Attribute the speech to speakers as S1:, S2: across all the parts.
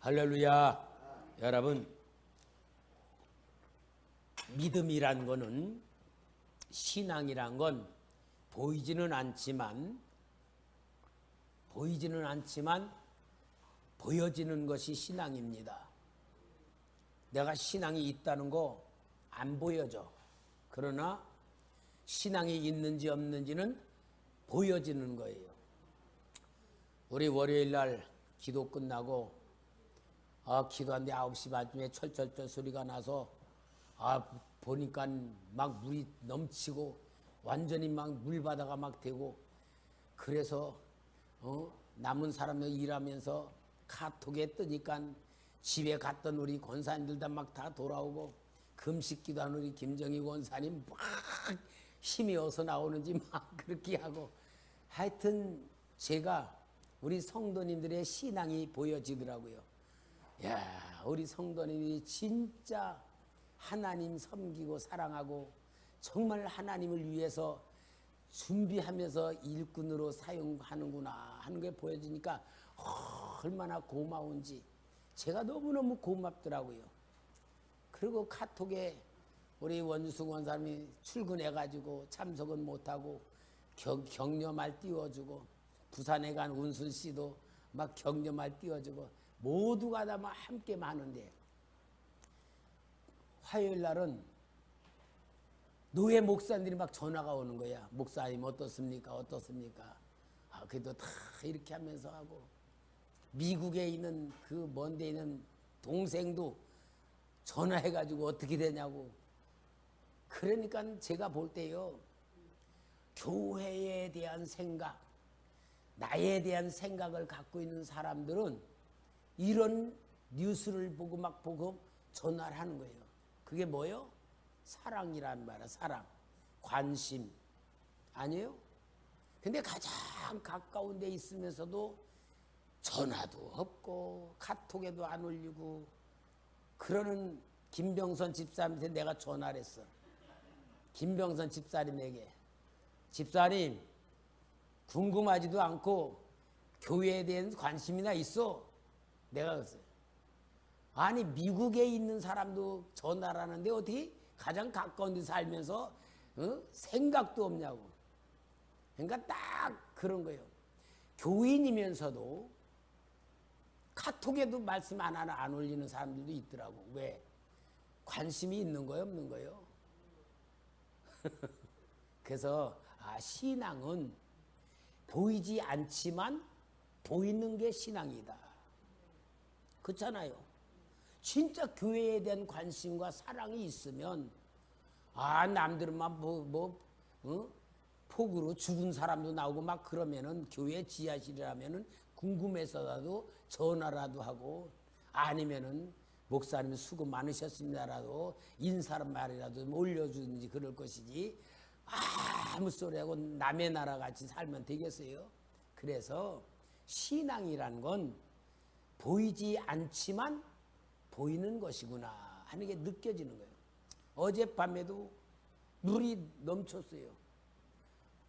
S1: 할렐루야. 여러분, 믿음이란 거는, 신앙이란 건 보이지는 않지만 보여지는 것이 신앙입니다. 내가 신앙이 있다는 거 안 보여져. 그러나 신앙이 있는지 없는지는 보여지는 거예요. 우리 월요일 날 기도 끝나고 기도하는데 9시 반쯤에 철철철 소리가 나서 보니까 막 물이 넘치고 완전히 막 물바다가 막 되고, 그래서 남은 사람들 일하면서 카톡에 뜨니까 집에 갔던 우리 권사님들 다 막 다 돌아오고, 금식 기도하는 우리 김정희 권사님 막 힘이 어서 나오는지 막 그렇게 하고, 하여튼 제가 우리 성도님들의 신앙이 보여지더라고요. 야, 우리 성도님이 진짜 하나님 섬기고 사랑하고 정말 하나님을 위해서 준비하면서 일꾼으로 사용하는구나 하는 게 보여지니까 얼마나 고마운지 제가 너무너무 고맙더라고요. 그리고 카톡에 우리 원수 권사님이 출근해가지고 참석은 못하고 격려말 띄워주고, 부산에 간 운순 씨도 막 격려말 띄워주고, 모두가 다 막 함께 많은데, 화요일 날은 노예 목사님들이 막 전화가 오는 거야. 목사님 어떻습니까? 그래도 다 이렇게 하면서 하고, 미국에 있는 그 먼 데 있는 동생도 전화해가지고 어떻게 되냐고. 그러니까 제가 볼 때요, 교회에 대한 생각, 나에 대한 생각을 갖고 있는 사람들은 이런 뉴스를 보고 막 보고 전화를 하는 거예요. 그게 뭐예요? 사랑이란 말이야. 사랑, 관심 아니에요? 근데 가장 가까운 데 있으면서도 전화도 없고 카톡에도 안 올리고 그러는 김병선 집사님한테 내가 전화를 했어. 김병선 집사님에게, 집사님 궁금하지도 않고 교회에 대한 관심이나 있어? 내가 그랬어요. 아니, 미국에 있는 사람도 전화를 하는데 어떻게 가장 가까운 데 살면서 생각도 없냐고. 그러니까 딱 그런 거예요. 교인이면서도 카톡에도 말씀 안 올리는 사람들도 있더라고. 왜? 관심이 있는 거예요, 없는 거예요? 그래서 신앙은 보이지 않지만 보이는 게 신앙이다. 그렇잖아요. 진짜 교회에 대한 관심과 사랑이 있으면 남들은 막 폭우로 죽은 사람도 나오고 막 그러면은 교회 지하실이라면은 궁금해서라도 전화라도 하고, 아니면은 목사님 수고 많으셨습니다라도 인사 말이라도 올려주든지 그럴 것이지, 아무 소리하고 남의 나라 같이 살면 되겠어요? 그래서 신앙이란 건 보이지 않지만 보이는 것이구나 하는 게 느껴지는 거예요. 어젯밤에도 물이 넘쳤어요.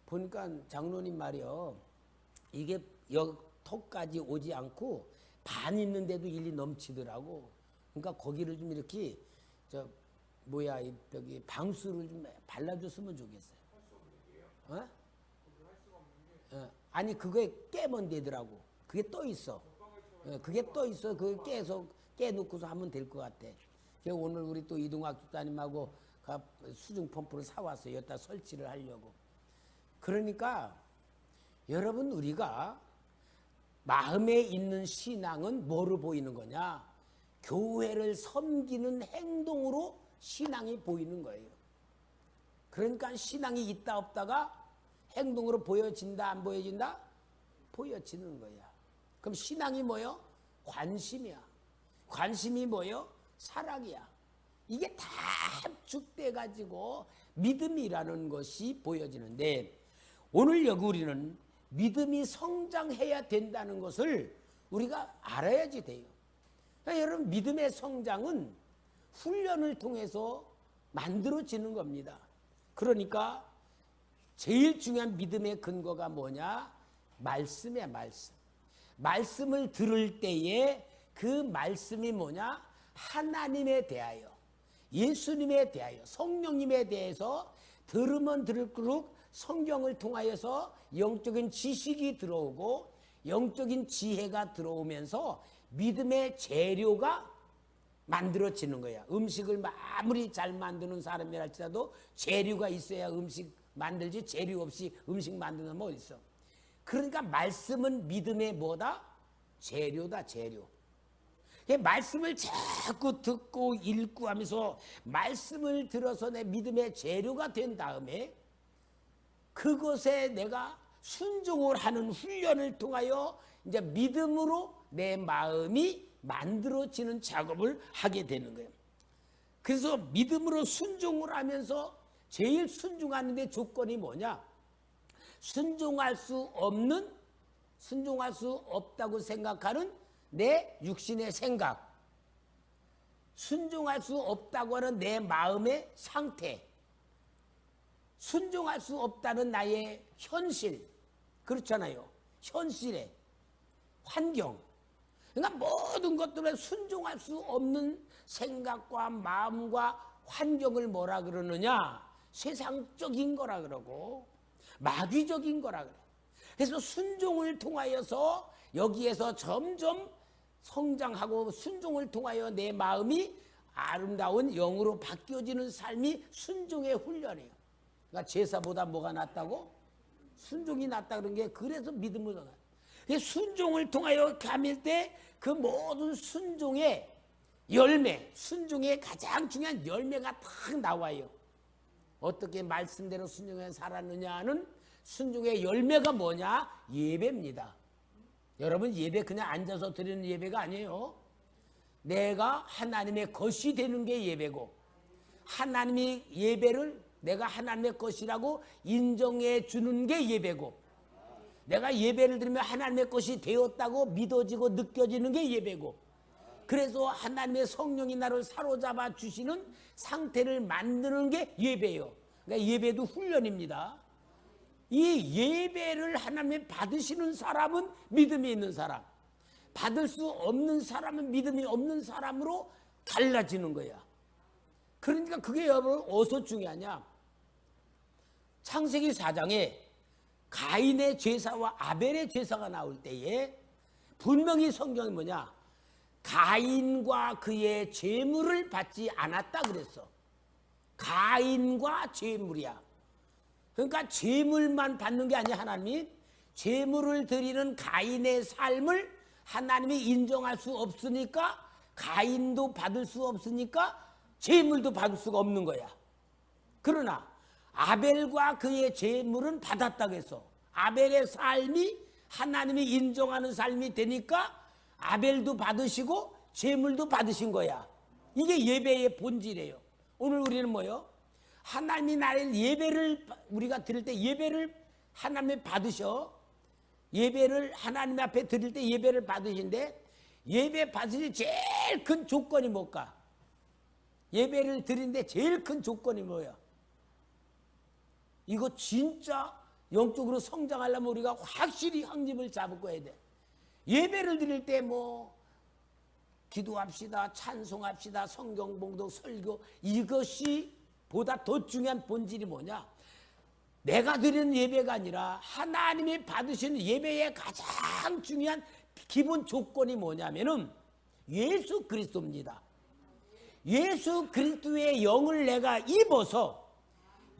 S1: 보니까 장로님 말이요, 이게 턱까지 오지 않고 반 있는데도 일이 넘치더라고. 그러니까 거기를 좀 이렇게 여기 방수를 좀 발라줬으면 좋겠어요. 아니, 그게 깨면 되더라고. 그게 떠 있어. 그게 떠 있어. 그게 깨놓고서 하면 될 것 같아. 그래서 오늘 우리 또 이동학 집사님하고 수중 펌프를 사왔어요. 여기다 설치를 하려고. 그러니까 여러분, 우리가 마음에 있는 신앙은 뭐로 보이는 거냐? 교회를 섬기는 행동으로 신앙이 보이는 거예요. 그러니까 신앙이 있다 없다가 행동으로 보여진다 안 보여진다? 보여지는 거야. 그럼 신앙이 뭐요? 관심이야. 관심이 뭐요? 사랑이야. 이게 다 합축돼 가지고 믿음이라는 것이 보여지는데, 오늘 여기 우리는 믿음이 성장해야 된다는 것을 우리가 알아야지 돼요. 그러니까 여러분, 믿음의 성장은 훈련을 통해서 만들어지는 겁니다. 그러니까 제일 중요한 믿음의 근거가 뭐냐? 말씀이야, 말씀. 말씀을 들을 때에 그 말씀이 뭐냐? 하나님에 대하여, 예수님에 대하여, 성령님에 대해서 들으면 들을수록 성경을 통하여서 영적인 지식이 들어오고 영적인 지혜가 들어오면서 믿음의 재료가 만들어지는 거야. 음식을 아무리 잘 만드는 사람이랄지라도 재료가 있어야 음식 만들지, 재료 없이 음식 만드는 뭐 있어. 그러니까 말씀은 믿음의 뭐다? 재료다, 재료. 말씀을 자꾸 듣고 읽고 하면서 말씀을 들어서 내 믿음의 재료가 된 다음에 그것에 내가 순종을 하는 훈련을 통하여 이제 믿음으로 내 마음이 만들어지는 작업을 하게 되는 거예요. 그래서 믿음으로 순종을 하면서 제일 순종하는데 조건이 뭐냐? 순종할 수 없다고 생각하는 내 육신의 생각, 순종할 수 없다고 하는 내 마음의 상태, 순종할 수 없다는 나의 현실, 그렇잖아요. 현실의 환경. 그러니까 모든 것들에 순종할 수 없는 생각과 마음과 환경을 뭐라 그러느냐? 세상적인 거라 그러고 마귀적인 거라 그래. 그래서 순종을 통하여서 여기에서 점점 성장하고 순종을 통하여 내 마음이 아름다운 영으로 바뀌어지는 삶이 순종의 훈련이에요. 그러니까 제사보다 뭐가 낫다고? 순종이 낫다 그런 게 그래서 믿음을 얻어요. 순종을 통하여 가밀 때 그 모든 순종의 열매, 순종의 가장 중요한 열매가 딱 나와요. 어떻게 말씀대로 순종해 살았느냐는 순종의 열매가 뭐냐? 예배입니다. 여러분, 예배 그냥 앉아서 드리는 예배가 아니에요. 내가 하나님의 것이 되는 게 예배고, 하나님이 예배를 내가 하나님의 것이라고 인정해 주는 게 예배고, 내가 예배를 드리면 하나님의 것이 되었다고 믿어지고 느껴지는 게 예배고, 그래서 하나님의 성령이 나를 사로잡아 주시는 상태를 만드는 게 예배예요. 그러니까 예배도 훈련입니다. 이 예배를 하나님이 받으시는 사람은 믿음이 있는 사람, 받을 수 없는 사람은 믿음이 없는 사람으로 달라지는 거야. 그러니까 그게 여러분 어디서 중요하냐? 창세기 4장에 가인의 제사와 아벨의 제사가 나올 때에 분명히 성경이 뭐냐? 가인과 그의 제물을 받지 않았다 그랬어. 가인과 제물이야. 그러니까 제물만 받는 게 아니야. 하나님이 제물을 드리는 가인의 삶을 하나님이 인정할 수 없으니까, 가인도 받을 수 없으니까 제물도 받을 수가 없는 거야. 그러나 아벨과 그의 제물은 받았다고 해서 아벨의 삶이 하나님이 인정하는 삶이 되니까 아벨도 받으시고 제물도 받으신 거야. 이게 예배의 본질이에요. 오늘 우리는 뭐요? 하나님이 나를 예배를 우리가 드릴 때 예배를 하나님이 받으셔. 예배를 하나님 앞에 드릴 때 예배를 받으신데, 예배 받으실 제일 큰 조건이 뭘까? 예배를 드리는데 제일 큰 조건이 뭐야? 이거 진짜 영적으로 성장하려면 우리가 확실히 확립을 잡고 해야 돼. 예배를 드릴 때 뭐 기도합시다, 찬송합시다, 성경 봉독, 설교, 이것이 보다 더 중요한 본질이 뭐냐? 내가 드리는 예배가 아니라 하나님이 받으시는 예배의 가장 중요한 기본 조건이 뭐냐면은 예수 그리스도입니다. 예수 그리스도의 영을 내가 입어서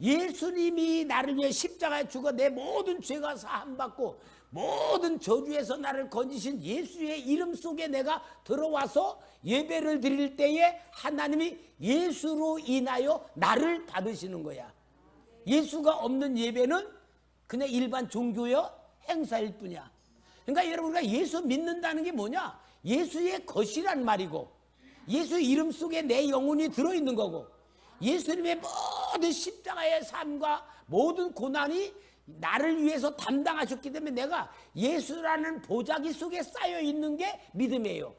S1: 예수님이 나를 위해 십자가에 죽어 내 모든 죄가 사함받고 모든 저주에서 나를 건지신 예수의 이름 속에 내가 들어와서 예배를 드릴 때에 하나님이 예수로 인하여 나를 받으시는 거야. 예수가 없는 예배는 그냥 일반 종교의 행사일 뿐이야. 그러니까 여러분가 예수 믿는다는 게 뭐냐? 예수의 것이란 말이고, 예수 이름 속에 내 영혼이 들어있는 거고, 예수님의 모든 십자가의 삶과 모든 고난이 나를 위해서 담당하셨기 때문에 내가 예수라는 보자기 속에 쌓여 있는 게 믿음이에요.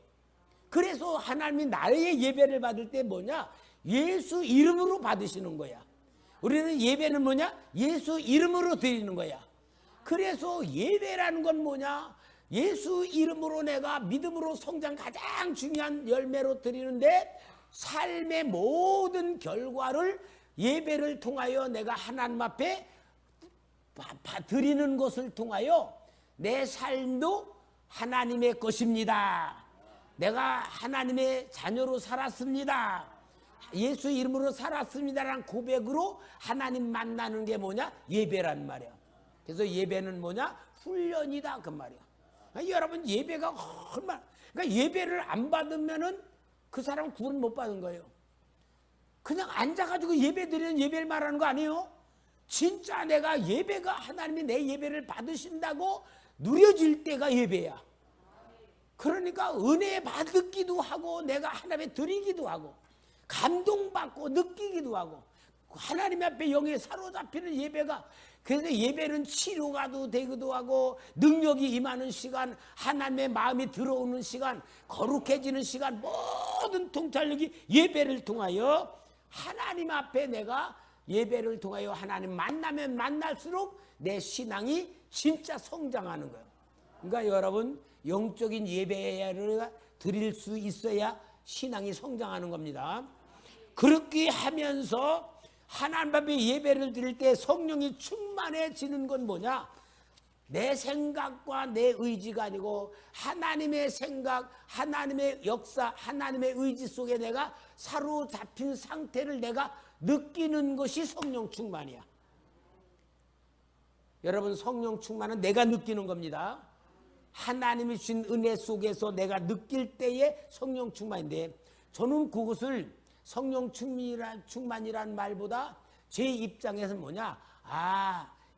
S1: 그래서 하나님이 나의 예배를 받을 때 뭐냐? 예수 이름으로 받으시는 거야. 우리는 예배는 뭐냐? 예수 이름으로 드리는 거야. 그래서 예배라는 건 뭐냐? 예수 이름으로 내가 믿음으로 성장 가장 중요한 열매로 드리는데 삶의 모든 결과를 예배를 통하여 내가 하나님 앞에 드리는 것을 통하여 내 삶도 하나님의 것입니다. 내가 하나님의 자녀로 살았습니다. 예수 이름으로 살았습니다라는 고백으로 하나님 만나는 게 뭐냐? 예배란 말이야. 그래서 예배는 뭐냐? 훈련이다 그 말이야. 그러니까 여러분 예배가 얼마나, 그러니까 예배를 안 받으면은 그 사람은 구원 못 받은 거예요. 그냥 앉아가지고 예배 드리는 예배를 말하는 거 아니에요? 진짜 내가 예배가 하나님이 내 예배를 받으신다고 누려질 때가 예배야. 그러니까 은혜 받기도 하고 내가 하나님에 드리기도 하고 감동받고 느끼기도 하님 앞에 영에 사로잡히는 예배가, 그래서 예배는 치료가도 되기도 하고 능력이 임하는 시간, 하나님의 마음이 들어오는 시간, 거룩해지는 시간, 모든 통찰력이 예배를 통하여 하나님 앞에 내가 예배를 통하여 하나님 만나면 만날수록 내 신앙이 진짜 성장하는 거예요. 그러니까 여러분 영적인 예배를 드릴 수 있어야 신앙이 성장하는 겁니다. 그렇게 하면서 하나님 앞에 예배를 드릴 때 성령이 충만해지는 건 뭐냐? 내 생각과 내 의지가 아니고 하나님의 생각, 하나님의 역사, 하나님의 의지 속에 내가 사로잡힌 상태를 내가 느끼는 것이 성령 충만이야. 여러분 성령 충만은 내가 느끼는 겁니다. 하나님이 주신 은혜 속에서 내가 느낄 때의 성령 충만인데, 저는 그것을 성령 충만이란 말보다 제 입장에서는 뭐냐?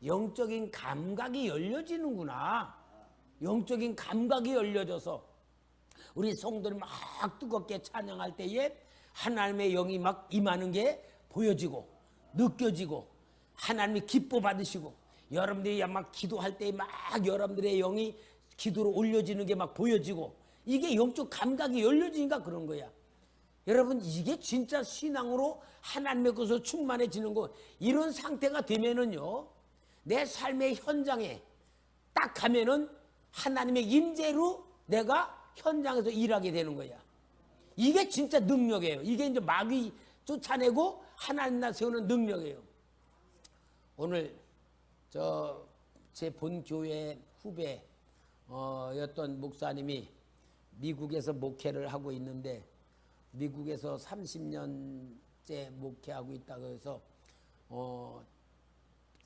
S1: 영적인 감각이 열려지는구나. 영적인 감각이 열려져서 우리 성도들이 막 뜨겁게 찬양할 때에 하나님의 영이 막 임하는 게 보여지고 느껴지고 하나님이 기뻐 받으시고 여러분들이 막 기도할 때 막 여러분들의 영이 기도로 올려지는 게 막 보여지고 이게 영적 감각이 열려지니까 그런 거야. 여러분 이게 진짜 신앙으로 하나님의 것으로 충만해지는 거. 이런 상태가 되면은요 내 삶의 현장에 딱 가면은 하나님의 임재로 내가 현장에서 일하게 되는 거야. 이게 진짜 능력이에요. 이게 이제 마귀 쫓아내고 하나님 나 세우는 능력이에요. 오늘 제 본 교회 후배 였던 목사님이 미국에서 목회를 하고 있는데 미국에서 30년째 목회하고 있다고 해서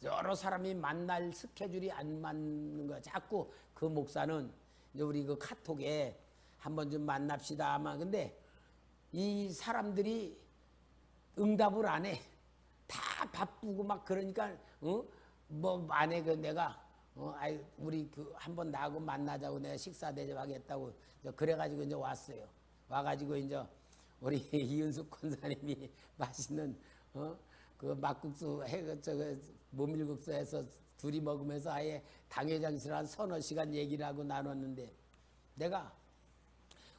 S1: 여러 사람이 만날 스케줄이 안 맞는 거야. 자꾸 그 목사는 이제 우리 그 카톡에 한번 좀 만납시다 아마. 근데 이 사람들이 응답을 안 해. 다 바쁘고 막 그러니까 뭐 만에 그 내가 우리 그 한번 나하고 만나자고 내가 식사 대접하겠다고 그래가지고 이제 왔어요. 와가지고 이제 우리 이은숙 권사님이 맛있는 그 막국수 모밀국수 해서 둘이 먹으면서 아예 당회장실 한 서너 시간 얘기를 하고 나눴는데, 내가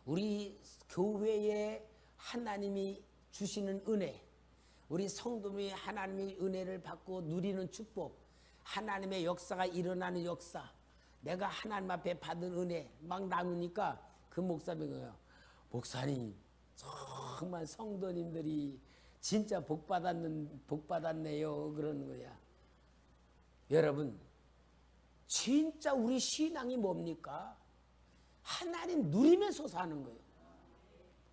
S1: 우리 교회에 하나님이 주시는 은혜, 우리 성도들이 하나님의 은혜를 받고 누리는 축복, 하나님의 역사가 일어나는 역사, 내가 하나님 앞에 받은 은혜 막 나누니까 그 목사님이 거예요. 목사님 정말 성도님들이 진짜 복 받았네요 그러는 거야. 여러분 진짜 우리 신앙이 뭡니까? 하나님 누리면서 사는 거예요.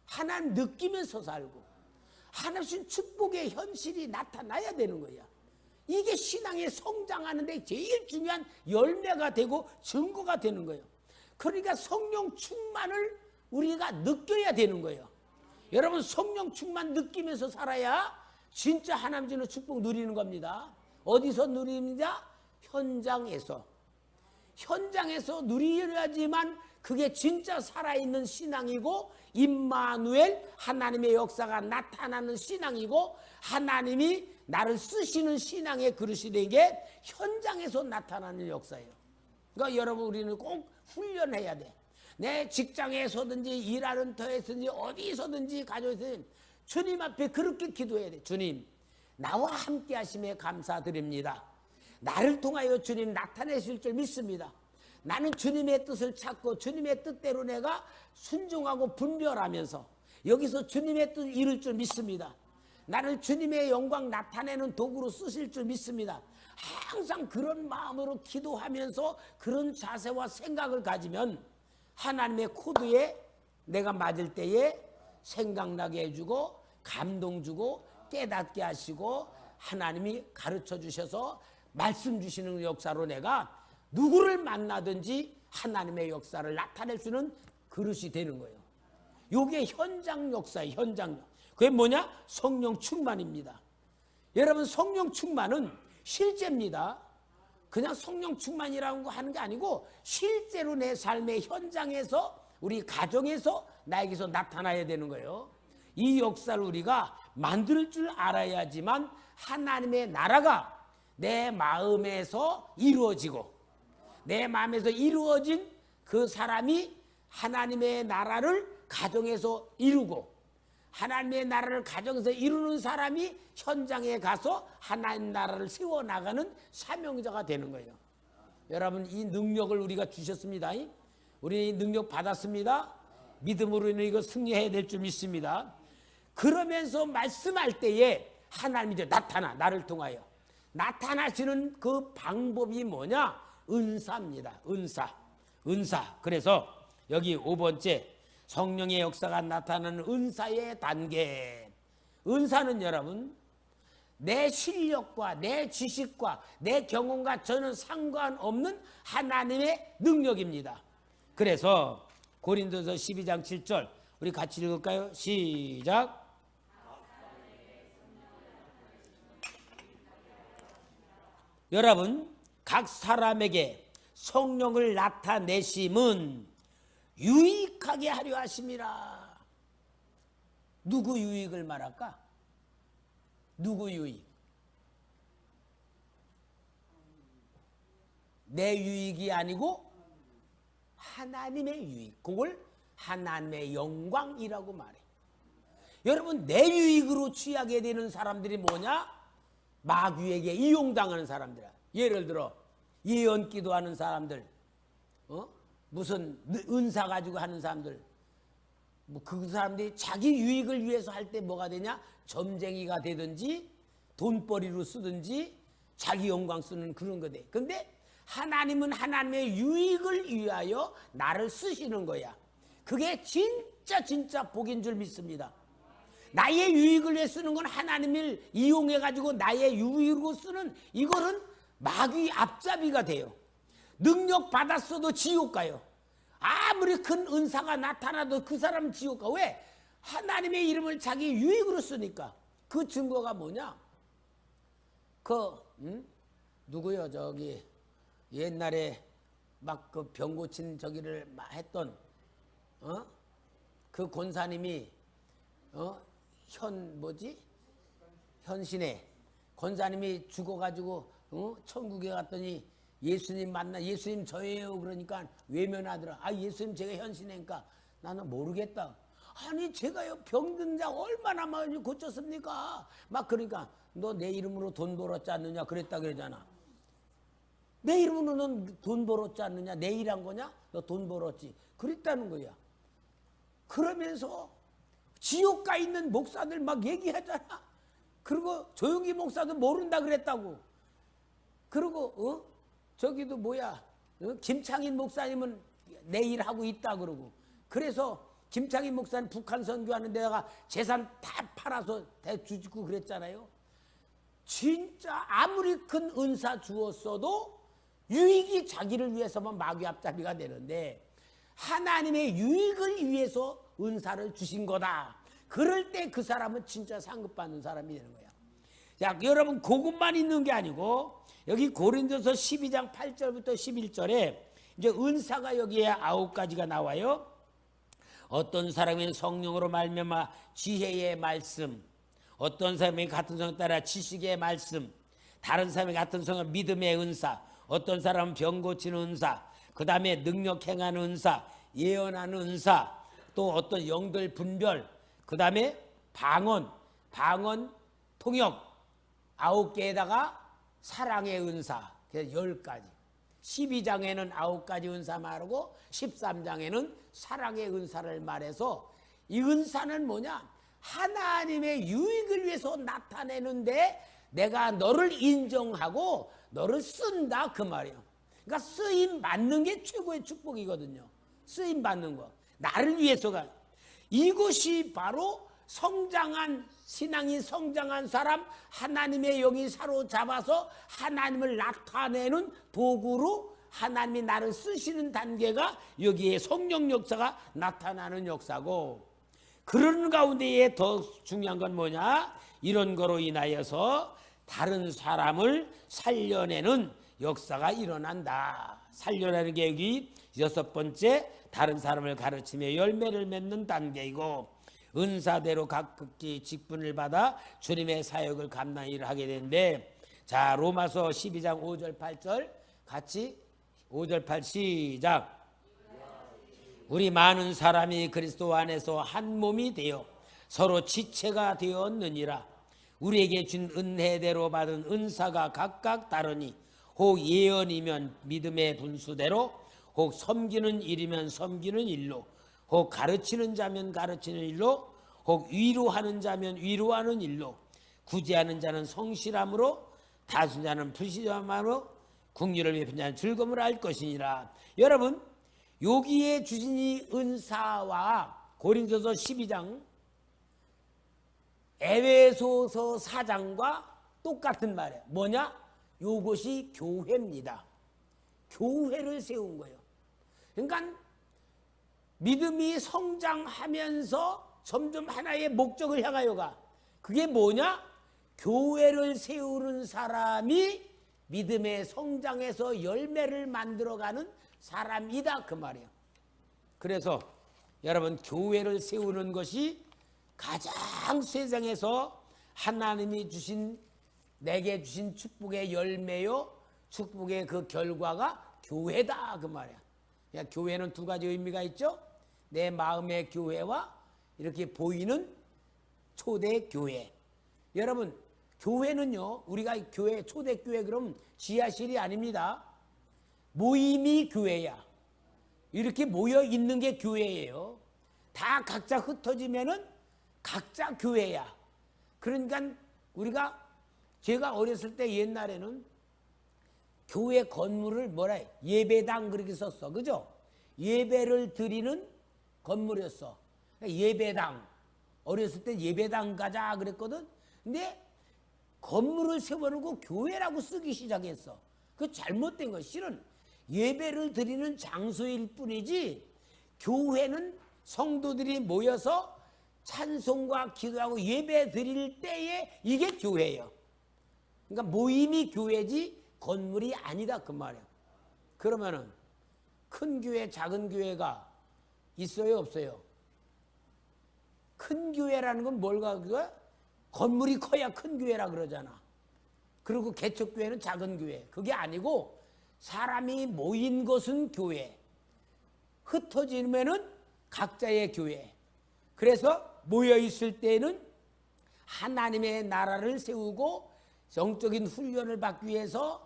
S1: 하나님 느끼면서 살고 하나님 주신 축복의 현실이 나타나야 되는 거야. 이게 신앙이 성장하는데 제일 중요한 열매가 되고 증거가 되는 거예요. 그러니까 성령 충만을 우리가 느껴야 되는 거예요. 여러분 성령 충만 느끼면서 살아야 진짜 하나님 주는 축복 누리는 겁니다. 어디서 누립니다? 현장에서 누려야지만 그게 진짜 살아있는 신앙이고 임마누엘 하나님의 역사가 나타나는 신앙이고 하나님이 나를 쓰시는 신앙의 그릇이 된 게 현장에서 나타나는 역사예요. 그러니까 여러분 우리는 꼭 훈련해야 돼. 내 직장에서든지 일하는 터에서든지 어디서든지 가정에서든지 주님 앞에 그렇게 기도해야 돼. 주님 나와 함께 하심에 감사드립니다. 나를 통하여 주님 나타내실 줄 믿습니다. 나는 주님의 뜻을 찾고 주님의 뜻대로 내가 순종하고 분별하면서 여기서 주님의 뜻을 이룰 줄 믿습니다. 나를 주님의 영광 나타내는 도구로 쓰실 줄 믿습니다. 항상 그런 마음으로 기도하면서 그런 자세와 생각을 가지면 하나님의 코드에 내가 맞을 때에 생각나게 해주고 감동 주고 깨닫게 하시고 하나님이 가르쳐 주셔서 말씀 주시는 역사로 내가 누구를 만나든지 하나님의 역사를 나타낼 수 있는 그릇이 되는 거예요. 이게 현장 역사예요. 현장. 그게 뭐냐? 성령 충만입니다. 여러분, 성령 충만은 실제입니다. 그냥 성령 충만이라고 하는 게 아니고 실제로 내 삶의 현장에서 우리 가정에서 나에게서 나타나야 되는 거예요. 이 역사를 우리가 만들 줄 알아야지만 하나님의 나라가 내 마음에서 이루어지고 내 마음에서 이루어진 그 사람이 하나님의 나라를 가정에서 이루고 하나님의 나라를 가정에서 이루는 사람이 현장에 가서 하나님 나라를 세워나가는 사명자가 되는 거예요. 여러분, 이 능력을 우리가 주셨습니다. 우리 능력 받았습니다. 믿음으로 인해 이거 승리해야 될 줄 믿습니다. 그러면서 말씀할 때에 하나님이 이제 나를 통하여 나타나시는 그 방법이 뭐냐? 은사입니다. 은사. 그래서 여기 5번째 성령의 역사가 나타나는 은사의 단계. 은사는 여러분 내 실력과 내 지식과 내 경험과 전혀 상관없는 하나님의 능력입니다. 그래서 고린도서 12장 7절 우리 같이 읽을까요? 시작. 여러분, 각 사람에게 성령을 나타내심은 유익하게 하려 하심이라. 누구 유익을 말할까? 누구 유익? 내 유익이 아니고 하나님의 유익. 그걸 하나님의 영광이라고 말해. 여러분, 내 유익으로 취하게 되는 사람들이 뭐냐? 마귀에게 이용당하는 사람들이야. 예를 들어 예언 기도하는 사람들, 무슨 은사 가지고 하는 사람들, 뭐 그 사람들이 자기 유익을 위해서 할 때 뭐가 되냐? 점쟁이가 되든지 돈벌이로 쓰든지 자기 영광 쓰는 그런 거돼. 근데 하나님은 하나님의 유익을 위하여 나를 쓰시는 거야. 그게 진짜 복인 줄 믿습니다. 나의 유익을 위해 쓰는 건 하나님을 이용해 가지고 나의 유익으로 쓰는 이거는 마귀 앞잡이가 돼요. 능력 받았어도 지옥 가요. 아무리 큰 은사가 나타나도 그 사람은 지옥 가. 왜? 하나님의 이름을 자기 유익으로 쓰니까. 그 증거가 뭐냐? 누구요? 저기 옛날에 막 그 병 고친 저기를 막 했던 그 권사님이 현신에 권사님이 죽어가지고 천국에 갔더니 예수님 만나 예수님 저예요 그러니까 외면하더라. 아, 예수님 제가 현신이니까 나는 모르겠다. 아니 제가요 병든 자 얼마나 많이 고쳤습니까? 막 그러니까 너 내 이름으로 돈 벌었지 않느냐 그랬다 그러잖아. 내 이름으로 넌 돈 벌었지 않느냐? 내 일한 거냐? 너 돈 벌었지. 그랬다는 거야. 그러면서 지옥 가 있는 목사들 막 얘기하잖아. 그리고 조용기 목사도 모른다 그랬다고. 그리고 저기도 뭐야 김창인 목사님은 내 일 하고 있다 그러고. 그래서 김창인 목사님 북한 선교하는 데다가 재산 다 팔아서 대주짓고 그랬잖아요. 진짜 아무리 큰 은사 주었어도 유익이 자기를 위해서만 마귀 앞잡이가 되는데 하나님의 유익을 위해서 은사를 주신 거다. 그럴 때 그 사람은 진짜 상급받는 사람이 되는 거야. 자, 여러분 그것만 있는 게 아니고 여기 고린도서 12장 8절부터 11절에 이제 은사가 여기에 9가지가 나와요. 어떤 사람은 성령으로 말미암아 지혜의 말씀, 어떤 사람이 같은 성에 따라 지식의 말씀, 다른 사람이 같은 성은 믿음의 은사, 어떤 사람은 병 고치는 은사, 그 다음에 능력 행하는 은사, 예언하는 은사, 또 어떤 영들 분별, 그 다음에 방언, 통역 9개에다가 사랑의 은사, 그래서 10가지. 12장에는 9가지 은사 말하고 13장에는 사랑의 은사를 말해서 이 은사는 뭐냐? 하나님의 유익을 위해서 나타내는데 내가 너를 인정하고 너를 쓴다 그 말이에요. 그러니까 쓰임 받는 게 최고의 축복이거든요. 쓰임 받는 거. 나를 위해서가. 이것이 바로 성장한 신앙이 성장한 사람, 하나님의 영이 사로잡아서 하나님을 나타내는 도구로 하나님이 나를 쓰시는 단계가 여기에 성령 역사가 나타나는 역사고, 그런 가운데에 더 중요한 건 뭐냐? 이런 거로 인하여서 다른 사람을 살려내는 역사가 일어난다. 살려내는 게 여기 6번째, 다른 사람을 가르치며 열매를 맺는 단계이고, 은사대로 각기 직분을 받아 주님의 사역을 감당히 일하게 되는데, 자, 로마서 12장 5절 8절 같이 5절 8 시작. 우리 많은 사람이 그리스도 안에서 한 몸이 되어 서로 지체가 되었느니라. 우리에게 준 은혜대로 받은 은사가 각각 다르니 혹 예언이면 믿음의 분수대로, 혹 섬기는 일이면 섬기는 일로, 혹 가르치는 자면 가르치는 일로, 혹 위로하는 자면 위로하는 일로, 구제하는 자는 성실함으로, 다순 자는 불신함으로, 국리를 베푼 자는 즐거움을 알 것이니라. 여러분, 여기에 주신 이 은사와 고린도서 12장, 에베소서 4장과 똑같은 말이에요. 뭐냐? 요것이 교회입니다. 교회를 세운 거예요. 그러니까 믿음이 성장하면서 점점 하나의 목적을 향하여 가. 그게 뭐냐? 교회를 세우는 사람이 믿음의 성장에서 열매를 만들어가는 사람이다 그 말이에요. 그래서 여러분, 교회를 세우는 것이 가장 세상에서 하나님이 주신, 내게 주신 축복의 열매요, 축복의 그 결과가 교회다 그 말이야. 그러니까 교회는 두 가지 의미가 있죠. 내 마음의 교회와 이렇게 보이는 초대 교회. 여러분, 교회는요, 우리가 교회, 초대 교회 그럼 지하실이 아닙니다. 모임이 교회야. 이렇게 모여 있는 게 교회예요. 다 각자 흩어지면은 각자 교회야. 그러니까 제가 어렸을 때 옛날에는 교회 건물을 뭐라 해? 예배당 그렇게 썼어. 그죠? 예배를 드리는 건물이었어. 예배당. 어렸을 때 예배당 가자 그랬거든. 근데 건물을 세워놓고 교회라고 쓰기 시작했어. 그 잘못된 거. 실은 예배를 드리는 장소일 뿐이지, 교회는 성도들이 모여서 찬송과 기도하고 예배 드릴 때에 이게 교회예요. 그러니까 모임이 교회지 건물이 아니다 그 말이에요. 그러면은 큰 교회, 작은 교회가 있어요, 없어요? 큰 교회라는 건 뭘까? 건물이 커야 큰 교회라 그러잖아. 그리고 개척교회는 작은 교회. 그게 아니고 사람이 모인 것은 교회, 흩어지면은 각자의 교회. 그래서 모여 있을 때는 하나님의 나라를 세우고 영적인 훈련을 받기 위해서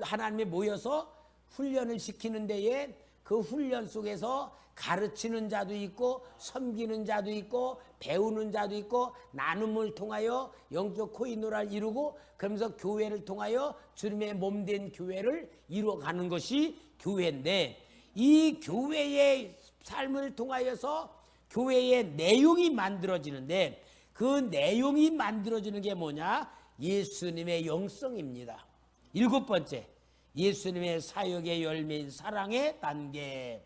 S1: 하나님이 모여서 훈련을 시키는 데에 그 훈련 속에서 가르치는 자도 있고 섬기는 자도 있고 배우는 자도 있고 나눔을 통하여 영적 코이노라를 이루고, 그러면서 교회를 통하여 주님의 몸된 교회를 이루어가는 것이 교회인데, 이 교회의 삶을 통하여서 교회의 내용이 만들어지는데, 그 내용이 만들어지는 게 뭐냐? 예수님의 영성입니다. 7번째, 예수님의 사역의 열매인 사랑의 단계.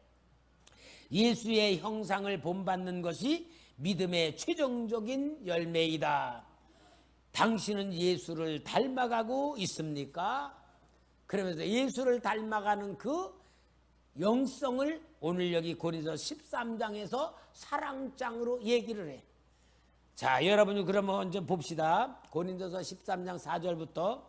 S1: 예수의 형상을 본받는 것이 믿음의 최종적인 열매이다. 당신은 예수를 닮아가고 있습니까? 그러면서 예수를 닮아가는 그 영성을 오늘 여기 고린도서 13장에서 사랑장으로 얘기를 해. 자, 여러분 그러면 먼저 봅시다. 고린도서 13장 4절부터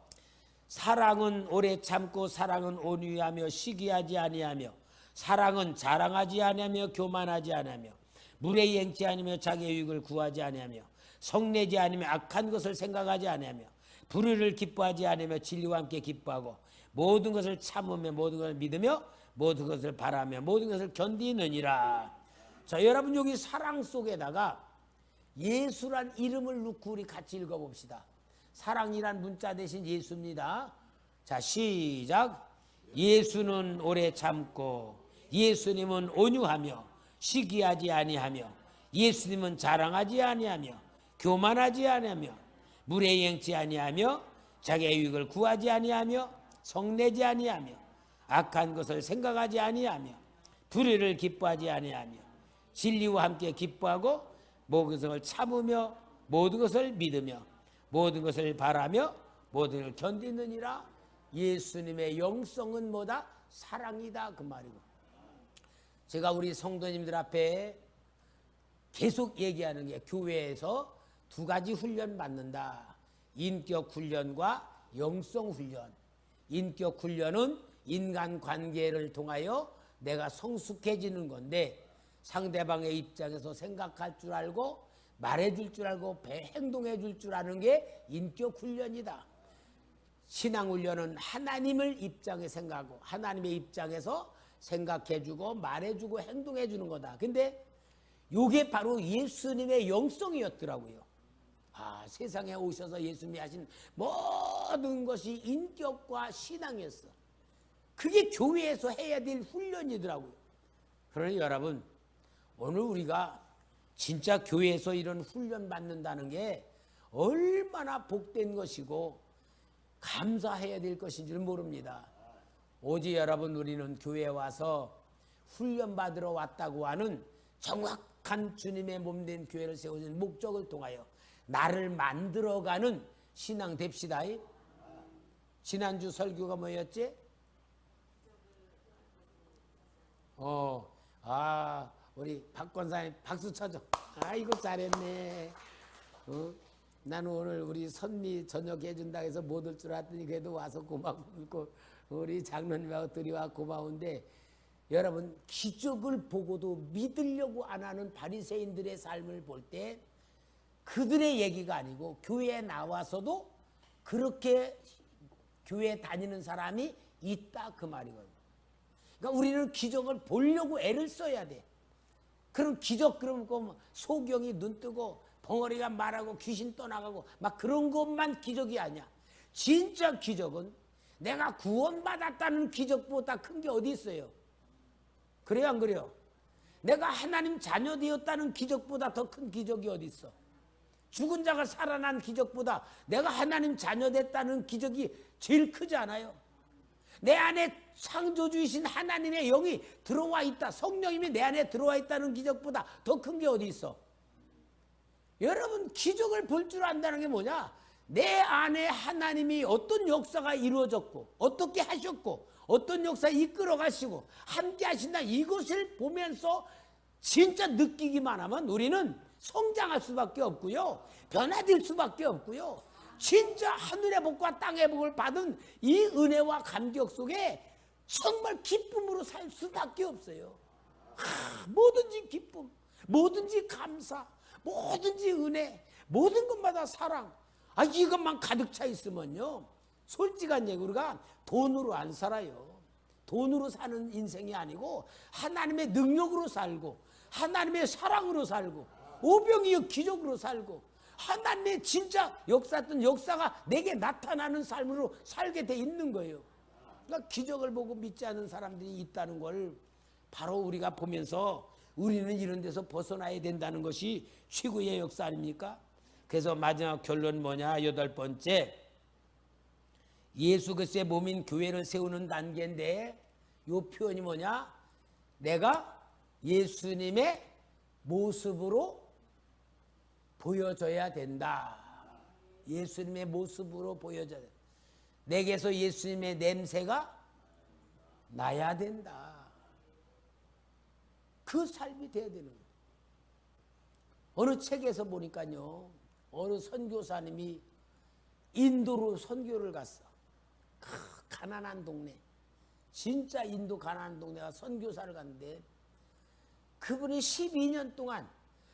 S1: 사랑은 오래 참고, 사랑은 온유하며 시기하지 아니하며, 사랑은 자랑하지 아니하며 교만하지 아니하며, 물에 행치 아니며 자기의 유익을 구하지 아니하며, 성내지 아니며 악한 것을 생각하지 아니하며, 불의를 기뻐하지 아니하며 진리와 함께 기뻐하고, 모든 것을 참으며 모든 것을 믿으며 모든 것을 바라며 모든 것을 견디느니라. 자, 여러분 여기 사랑 속에다가 예수란 이름을 넣고 우리 같이 읽어봅시다. 사랑이란 문자 대신 예수입니다. 자, 시작. 예수는 오래 참고 예수님은 온유하며 시기하지 아니하며 예수님은 자랑하지 아니하며 교만하지 아니하며 무례행치 아니하며 자기의 유익을 구하지 아니하며 성내지 아니하며 악한 것을 생각하지 아니하며 불의를 기뻐하지 아니하며 진리와 함께 기뻐하고 모든 것을 참으며 모든 것을 믿으며 모든 것을 바라며 모든 것을 견디느니라. 예수님의 영성은 뭐다? 사랑이다 그 말이고. 제가 우리 성도님들 앞에 계속 얘기하는 게 교회에서 두 가지 훈련 받는다. 인격 훈련과 영성 훈련. 인격 훈련은 인간관계를 통하여 내가 성숙해지는 건데 상대방의 입장에서 생각할 줄 알고 말해줄 줄 알고 행동해줄 줄 아는 게 인격 훈련이다. 신앙 훈련은 하나님을 입장에 생각하고 하나님의 입장에서 생각해주고 말해주고 행동해주는 거다. 근데 이게 바로 예수님의 영성이었더라고요. 세상에 오셔서 예수님이 하신 모든 것이 인격과 신앙이었어. 그게 교회에서 해야 될 훈련이더라고요. 그러니 여러분 오늘 우리가 진짜 교회에서 이런 훈련 받는다는 게 얼마나 복된 것이고 감사해야 될 것인지를 모릅니다. 오직 여러분 우리는 교회에 와서 훈련 받으러 왔다고 하는 정확한 주님의 몸된 교회를 세우는 목적을 통하여 나를 만들어가는 신앙 됩시다. 지난주 설교가 뭐였지? 우리 박 권사님 박수 쳐줘. 아이고 잘했네. 나는 오늘 우리 선미 저녁 해준다 해서 못 올 줄 알았더니 그래도 와서 고맙고 우리 장로님하고 둘이 와 고마운데 여러분 기적을 보고도 믿으려고 안 하는 바리새인들의 삶을 볼 때 그들의 얘기가 아니고 교회에 나와서도 그렇게 교회 다니는 사람이 있다 그 말이거든요. 그러니까 우리는 기적을 보려고 애를 써야 돼. 그럼 기적 그러면 소경이 눈 뜨고 벙어리가 말하고 귀신 떠나가고 막 그런 것만 기적이 아니야. 진짜 기적은 내가 구원받았다는 기적보다 큰 게 어디 있어요? 그래요 안 그래요? 내가 하나님 자녀 되었다는 기적보다 더 큰 기적이 어디 있어? 죽은 자가 살아난 기적보다 내가 하나님 자녀 됐다는 기적이 제일 크지 않아요? 내 안에 창조주이신 하나님의 영이 들어와 있다. 성령님이 내 안에 들어와 있다는 기적보다 더 큰 게 어디 있어? 여러분 기적을 볼 줄 안다는 게 뭐냐? 내 안에 하나님이 어떤 역사가 이루어졌고 어떻게 하셨고 어떤 역사 이끌어 가시고 함께 하신다 이것을 보면서 진짜 느끼기만 하면 우리는 성장할 수밖에 없고요. 변화될 수밖에 없고요. 진짜 하늘의 복과 땅의 복을 받은 이 은혜와 감격 속에 정말 기쁨으로 살 수밖에 없어요. 뭐든지 기쁨, 뭐든지 감사, 뭐든지 은혜, 모든 것마다 사랑. 이것만 가득 차 있으면요. 솔직한 얘기 우리가 돈으로 안 살아요. 돈으로 사는 인생이 아니고 하나님의 능력으로 살고 하나님의 사랑으로 살고 오병이어 기적으로 살고 하나님의 진짜 역사였던 역사가 내게 나타나는 삶으로 살게 돼 있는 거예요. 그러니까 기적을 보고 믿지 않는 사람들이 있다는 걸 바로 우리가 보면서 우리는 이런 데서 벗어나야 된다는 것이 최고의 역사 아닙니까? 그래서 마지막 결론 뭐냐? 8번째 예수 그리스도의 몸인 교회를 세우는 단계인데 이 표현이 뭐냐? 내가 예수님의 모습으로 보여줘야 된다. 예수님의 모습으로 보여줘야 된다. 내게서 예수님의 냄새가 나야 된다. 그 삶이 돼야 되는 거예요. 어느 책에서 보니까요. 어느 선교사님이 인도로 선교를 갔어. 가난한 동네. 진짜 인도 가난한 동네가 선교사를 갔는데 그분이 12년 동안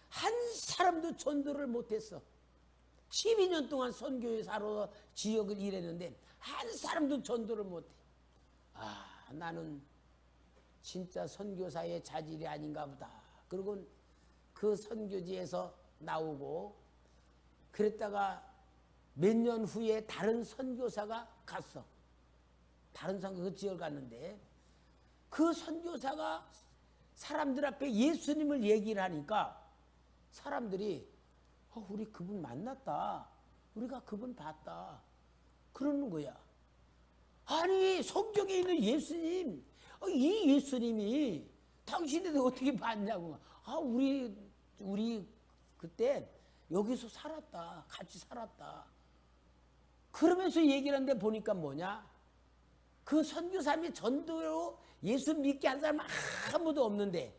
S1: 한 사람도 전도를 못했어. 12년 동안 선교사로 지역을 일했는데 한 사람도 전도를 못해. 나는 진짜 선교사의 자질이 아닌가 보다. 그리고 그 선교지에서 나오고 그랬다가 몇 년 후에 다른 선교사가 갔어. 다른 선교 그 지역을 갔는데 그 선교사가 사람들 앞에 예수님을 얘기를 하니까 사람들이 우리 그분 만났다. 우리가 그분 봤다. 그러는 거야. 아니 성경에 있는 예수님, 이 예수님이 당신들 어떻게 봤냐고. 우리 그때 여기서 살았다. 같이 살았다. 그러면서 얘기를 하는데 보니까 뭐냐? 그 선교사님이 전도로 예수 믿게 한 사람은 아무도 없는데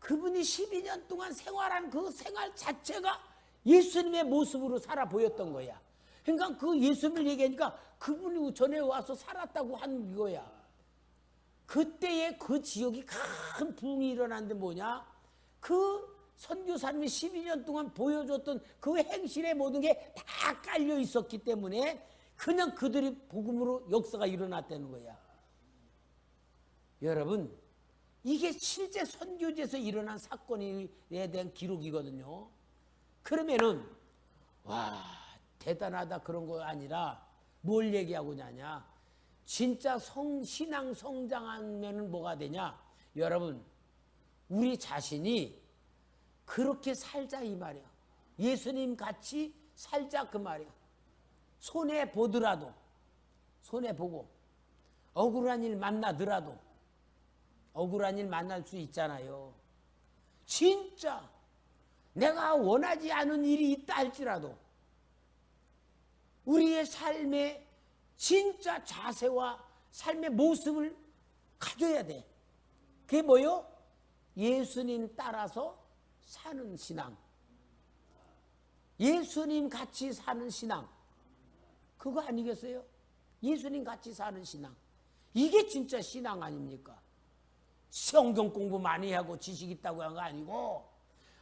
S1: 그분이 12년 동안 생활한 그 생활 자체가 예수님의 모습으로 살아 보였던 거야. 그러니까 그 예수님을 얘기하니까 그분이 전에 와서 살았다고 한 거야. 그때에 그 지역이 큰 부흥이 일어났는데 뭐냐? 그 선교사님이 12년 동안 보여줬던 그 행실의 모든 게 다 깔려 있었기 때문에 그냥 그들이 복음으로 역사가 일어났다는 거야. 여러분, 이게 실제 선교지에서 일어난 사건에 대한 기록이거든요. 그러면은 와 대단하다 그런 거 아니라 뭘 얘기하고자 하냐? 진짜 신앙 성장하면 뭐가 되냐? 여러분, 우리 자신이 그렇게 살자 이 말이야. 예수님 같이 살자 그 말이야. 손해 보더라도, 손해 보고 억울한 일 만나더라도, 억울한 일 만날 수 있잖아요. 진짜 내가 원하지 않은 일이 있다 할지라도 우리의 삶의 진짜 자세와 삶의 모습을 가져야 돼. 그게 뭐요? 예수님 따라서 사는 신앙. 예수님 같이 사는 신앙. 그거 아니겠어요? 예수님 같이 사는 신앙. 이게 진짜 신앙 아닙니까? 성경 공부 많이 하고 지식 있다고 한 거 아니고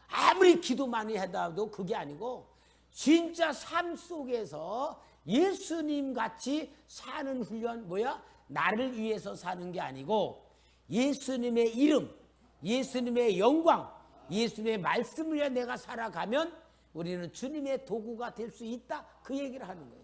S1: 아무리 기도 많이 해도 그게 아니고 진짜 삶 속에서 예수님 같이 사는 훈련 뭐야? 나를 위해서 사는 게 아니고 예수님의 이름, 예수님의 영광, 예수님의 말씀을 위해 내가 살아가면 우리는 주님의 도구가 될 수 있다. 그 얘기를 하는 거예요.